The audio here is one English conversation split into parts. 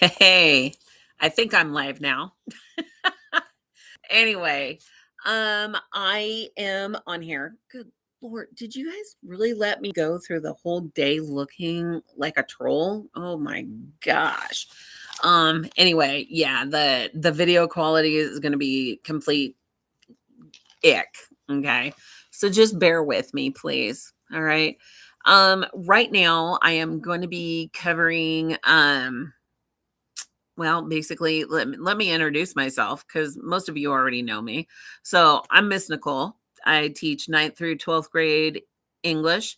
Hey, I think I'm live now. Anyway, I am on here. Good Lord, did you guys really let me go through the whole day looking like a troll? Oh my gosh. Anyway, yeah, the video quality is going to be complete ick, okay? So just bear with me, please. All right. Right now I am going to be covering well, basically, let me introduce myself because most of you already know me. So I'm Miss Nicole. I teach ninth through 12th grade English.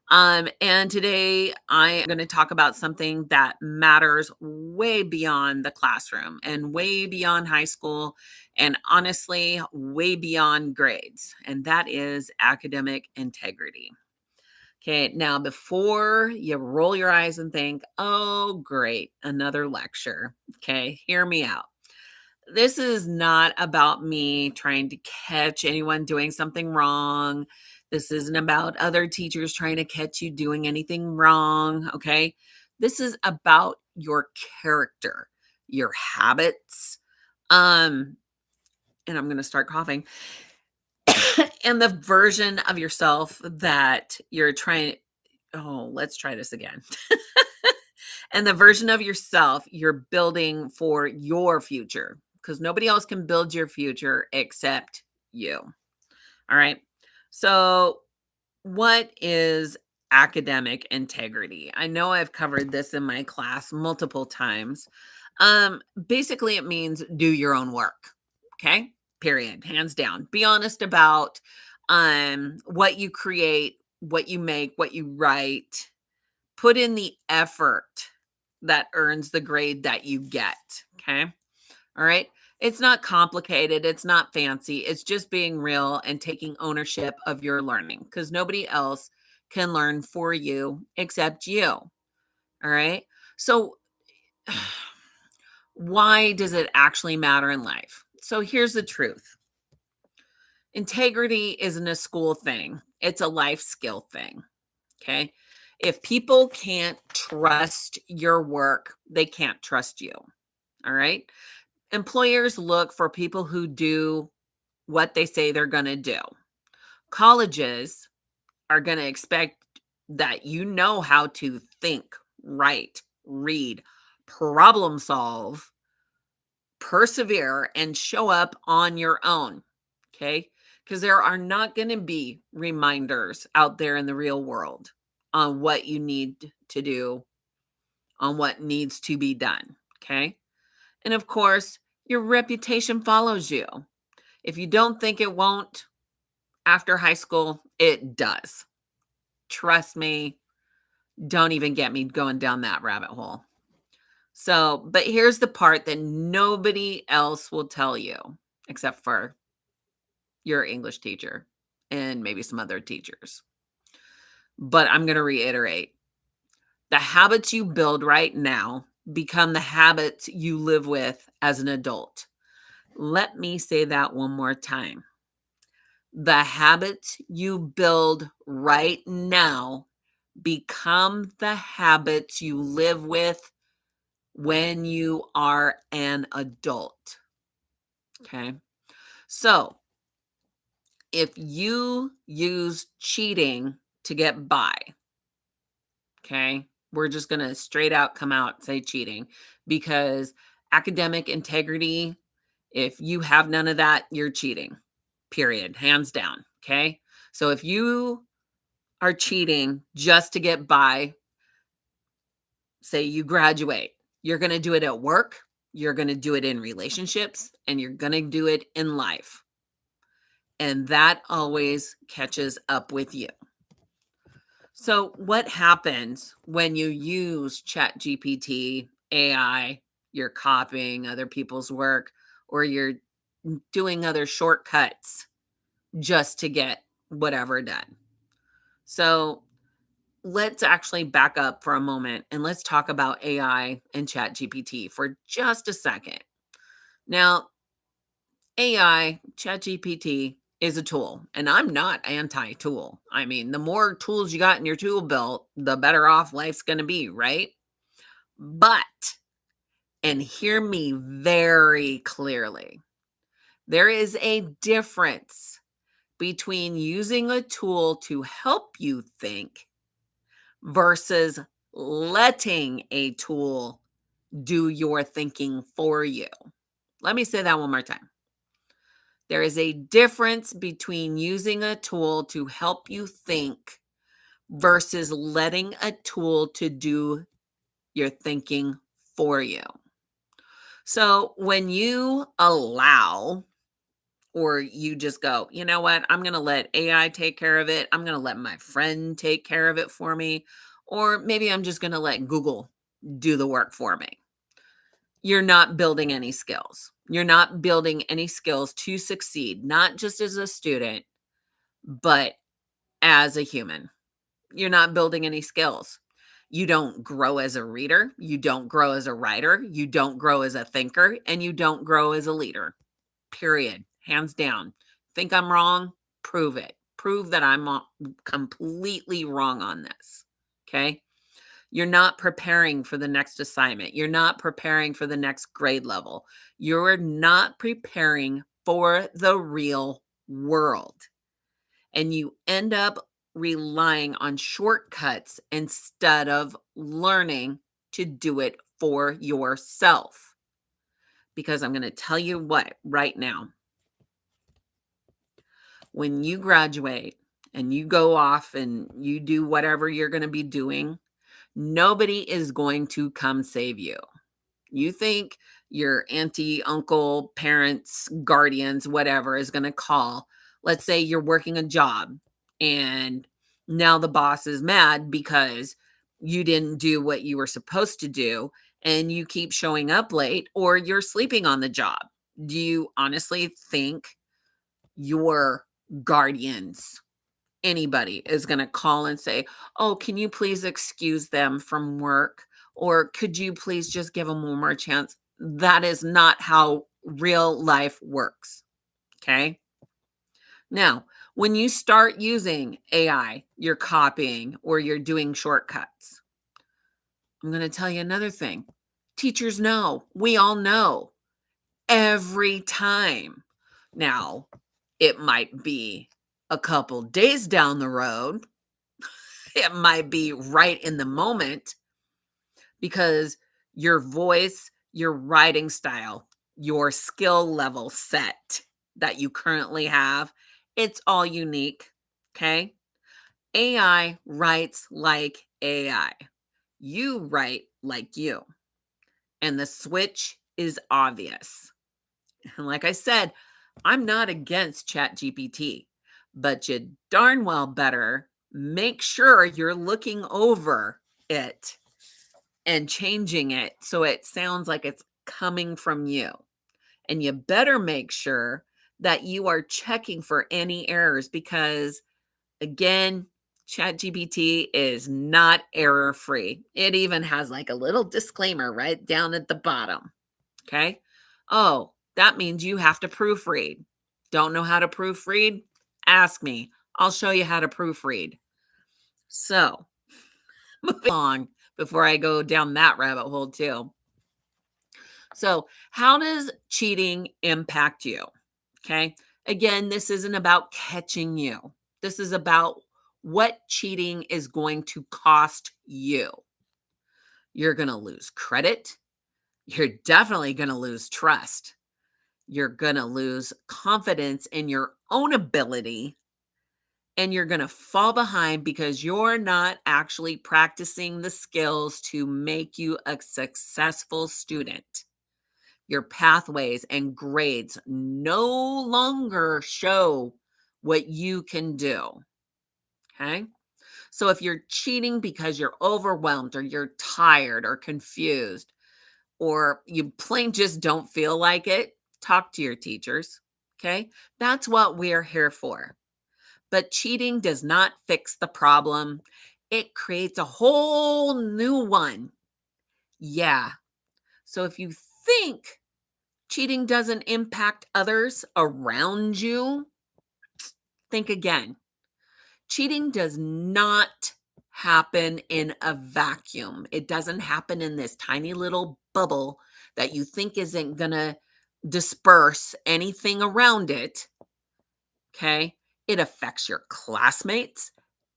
And today I am going to talk about something that matters way beyond the classroom and way beyond high school and honestly, way beyond grades. And that is academic integrity. Okay, now before you roll your eyes and think, oh, great, another lecture. Okay, hear me out. This is not about me trying to catch anyone doing something wrong. This isn't about other teachers trying to catch you doing anything wrong. Okay, this is about your character, your habits. Um, and I'm going to start coughing. And the version of yourself that you're trying. Oh, let's try this again. And the version of yourself you're building for your future because nobody else can build your future except you. All right. So, what is academic integrity? I know I've covered this in my class multiple times. Basically, it means do your own work. Okay. Period. Hands down. Be honest about what you create, what you make, what you write. Put in the effort that earns the grade that you get. Okay. All right. It's not complicated. It's not fancy. It's just being real and taking ownership of your learning because nobody else can learn for you except you. All right. So, why does it actually matter in life? So, here's the truth: integrity isn't a school thing, it's a life skill thing. Okay. If people can't trust your work, they can't trust you. All right. Employers look for people who do what they say they're going to do. Colleges are going to expect that you know how to think, write, read, problem solve, persevere, and show up on your own. Okay. Because there are not going to be reminders out there in the real world on what you need to do, on what needs to be done. Okay. And of course, your reputation follows you. If you don't think it won't after high school, it does. Trust me, don't even get me going down that rabbit hole. So, but here's the part that nobody else will tell you except for your English teacher and maybe some other teachers. But I'm going to reiterate, the habits you build right now become the habits you live with as an adult. Let me say that one more time. The habits you build right now become the habits you live with when you are an adult. Okay. So if you use cheating to get by, okay, we're just going to straight out come out say cheating because academic integrity, if you have none of that, you're cheating, period, hands down. Okay. So if you are cheating just to get by, say you graduate, you're going to do it at work, you're going to do it in relationships, and you're going to do it in life. And that always catches up with you. So, what happens when you use Chat GPT, AI, you're copying other people's work, or you're doing other shortcuts just to get whatever done? So, let's actually back up for a moment and let's talk about AI and Chat GPT for just a second. Now, AI, Chat GPT is a tool, and I'm not anti tool. I mean, the more tools you got in your tool belt, the better off life's going to be, right? But And hear me very clearly. There is a difference between using a tool to help you think versus letting a tool do your thinking for you. Let me say that one more time. There is a difference between using a tool to help you think versus letting a tool to do your thinking for you. So when you allow or you just go, you know what, I'm going to let AI take care of it. I'm going to let my friend take care of it for me. Or maybe I'm just going to let Google do the work for me. You're not building any skills. You're not building any skills to succeed, not just as a student, but as a human. You're not building any skills. You don't grow as a reader. You don't grow as a writer. You don't grow as a thinker, and you don't grow as a leader. Period. Hands down. Think I'm wrong? Prove it. Prove that I'm completely wrong on this. Okay? You're not preparing for the next assignment. You're not preparing for the next grade level. You're not preparing for the real world. And you end up relying on shortcuts instead of learning to do it for yourself. Because I'm going to tell you what right now, when you graduate and you go off and you do whatever you're going to be doing, nobody is going to come save you. You think your auntie, uncle, parents, guardians, whatever is going to call. Let's say you're working a job and now the boss is mad because you didn't do what you were supposed to do and you keep showing up late or you're sleeping on the job. Do you honestly think your guardians, anybody, is going to call and say, "Oh, can you please excuse them from work? Or could you please just give them one more chance?" That is not how real life works. Okay. Now, when you start using AI, you're copying or you're doing shortcuts. I'm going to tell you another thing. Teachers know, we all know every time. Now, it might be a couple days down the road. It might be right in the moment because your voice, your writing style, your skill level set that you currently have, it's all unique. Okay. AI writes like AI. You write like you. And the switch is obvious. And like I said, I'm not against ChatGPT, but you darn well better make sure you're looking over it and changing it so it sounds like it's coming from you. And you better make sure that you are checking for any errors because, again, ChatGPT is not error free. It even has like a little disclaimer right down at the bottom. Okay. Oh, that means you have to proofread. Don't know how to proofread? Ask me. I'll show you how to proofread. So, moving along before I go down that rabbit hole, too. So, how does cheating impact you? Okay. Again, this isn't about catching you, this is about what cheating is going to cost you. You're going to lose credit. You're definitely going to lose trust. You're going to lose confidence in your own ability. And you're going to fall behind because you're not actually practicing the skills to make you a successful student. Your pathways and grades no longer show what you can do. Okay. So if you're cheating because you're overwhelmed or you're tired or confused, or you plain just don't feel like it, talk to your teachers. Okay. That's what we're here for. But cheating does not fix the problem, it creates a whole new one. Yeah. So if you think cheating doesn't impact others around you, think again. Cheating does not happen in a vacuum. It doesn't happen in this tiny little bubble that you think isn't going to disperse anything around it, okay, it affects your classmates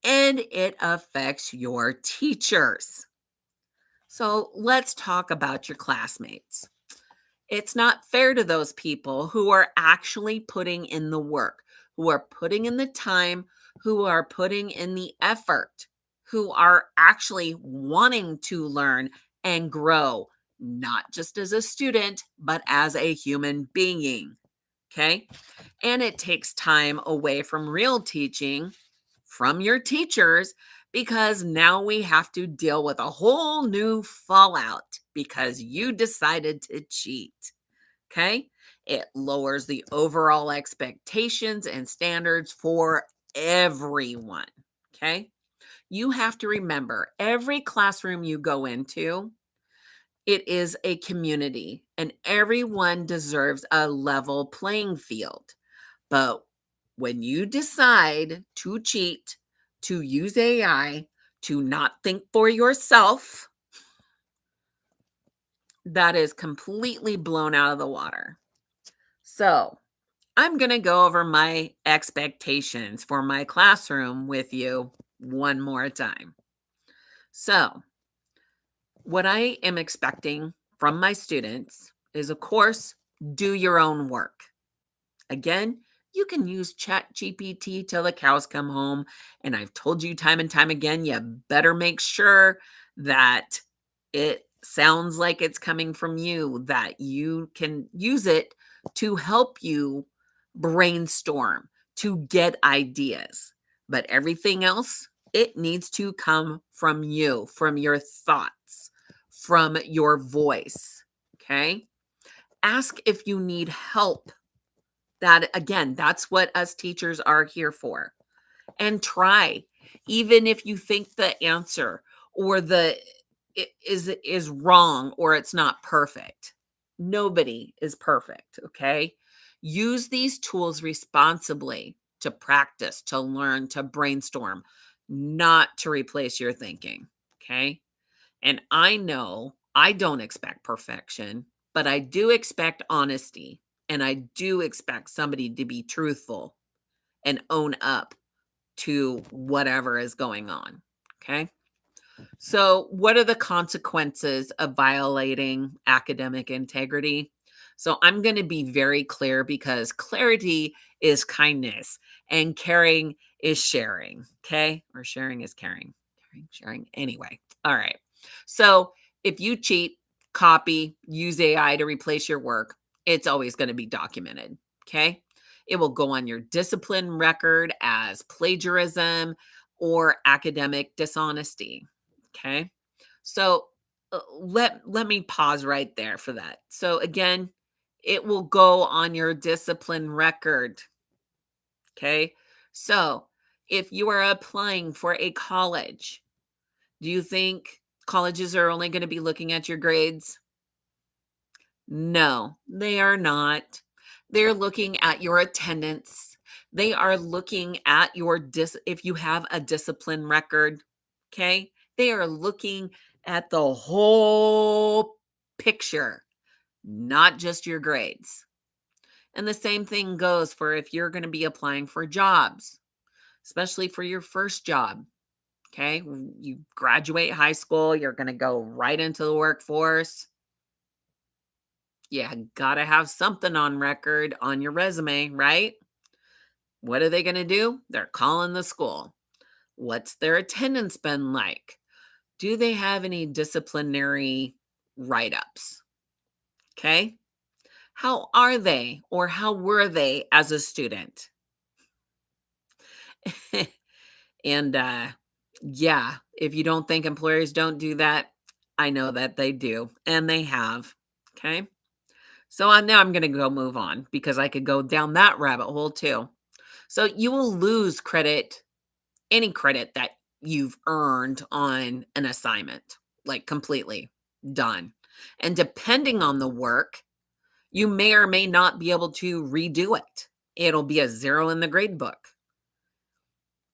and it affects your teachers. So let's talk about your classmates. It's not fair to those people who are actually putting in the work, who are putting in the time, who are putting in the effort, who are actually wanting to learn and grow, not just as a student, but as a human being. Okay. And it takes time away from real teaching from your teachers because now we have to deal with a whole new fallout because you decided to cheat. Okay. It lowers the overall expectations and standards for everyone. Okay. You have to remember every classroom you go into, it is a community and everyone deserves a level playing field. But when you decide to cheat, to use AI, to not think for yourself, that is completely blown out of the water. So, I'm going to go over my expectations for my classroom with you one more time. So, what I am expecting from my students is, of course, do your own work. Again, you can use Chat GPT till the cows come home. And I've told you time and time again, you better make sure that it sounds like it's coming from you, that you can use it to help you brainstorm, to get ideas. But everything else, it needs to come from you, from your thoughts, from your voice. Okay. Ask if you need help. That again, that's what us teachers are here for. And try, even if you think the answer or is wrong or it's not perfect. Nobody is perfect, okay? Use these tools responsibly to practice, to learn, to brainstorm, not to replace your thinking, okay? And I know I don't expect perfection, but I do expect honesty. And I do expect somebody to be truthful and own up to whatever is going on. Okay. So, what are the consequences of violating academic integrity? So, I'm going to be very clear because clarity is kindness and caring is sharing. Okay. Or sharing is caring. Caring, sharing. Anyway. All right. So, if you cheat, copy, use AI to replace your work, it's always going to be documented. Okay. It will go on your discipline record as plagiarism or academic dishonesty. Okay. So let me pause right there for that. So again, it will go on your discipline record. Okay. So if you are applying for a college, do you think colleges are only going to be looking at your grades? No, they are not. They're looking at your attendance. They are looking at your if you have a discipline record, okay? They are looking at the whole picture, not just your grades. And the same thing goes for if you're going to be applying for jobs, especially for your first job, okay? When you graduate high school, you're going to go right into the workforce. Yeah, gotta have something on record on your resume, right? What are they gonna do? They're calling the school. What's their attendance been like? Do they have any disciplinary write ups? Okay. How are they or how were they as a student? and yeah, if you don't think employers don't do that, I know that they do and they have. Okay. So now I'm going to go move on because I could go down that rabbit hole too. So you will lose credit, any credit that you've earned on an assignment, like completely done. And depending on the work, you may or may not be able to redo it. It'll be a 0 in the grade book.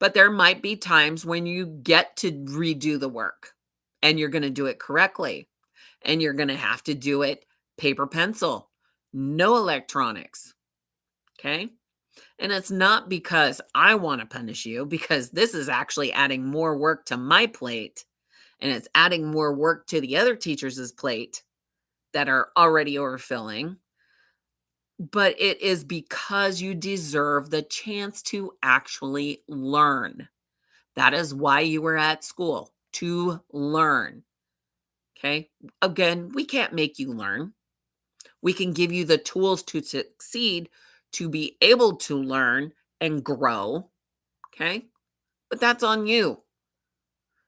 But there might be times when you get to redo the work and you're going to do it correctly and you're going to have to do it paper pencil, no electronics. Okay. And it's not because I want to punish you, because this is actually adding more work to my plate and it's adding more work to the other teachers' plate that are already overfilling. But it is because you deserve the chance to actually learn. That is why you were at school, to learn. Okay. Again, we can't make you learn. We can give you the tools to succeed, to be able to learn and grow. Okay. But that's on you.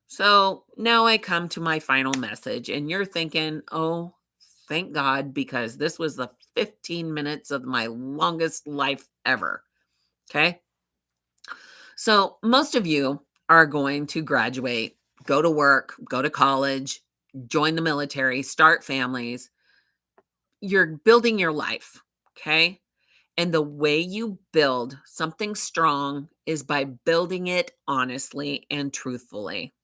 So now I come to my final message, and you're thinking, oh, thank God, because this was the 15 minutes of my longest life ever. Okay. So most of you are going to graduate, go to work, go to college, join the military, start families. You're building your life. Okay. And the way you build something strong is by building it honestly and truthfully.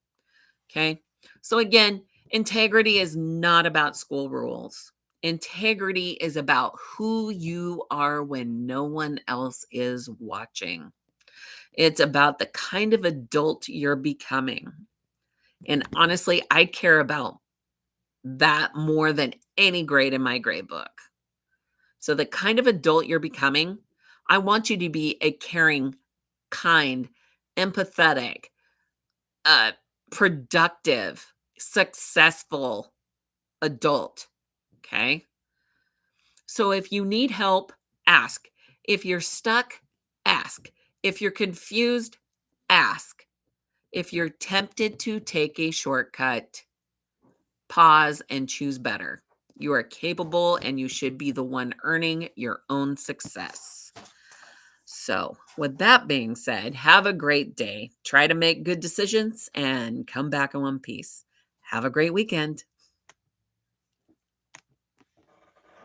Okay. So again, integrity is not about school rules. Integrity is about who you are when no one else is watching. It's about the kind of adult you're becoming. And honestly, I care about that more than any grade in my grade book. So, the kind of adult you're becoming, I want you to be a caring, kind, empathetic, uh, productive, successful adult. Okay. So if you need help, ask. If you're stuck, ask. If you're confused, ask. If you're tempted to take a shortcut, pause and choose better. You are capable and you should be the one earning your own success. So, with that being said, have a great day. Try to make good decisions and come back in one piece. Have a great weekend.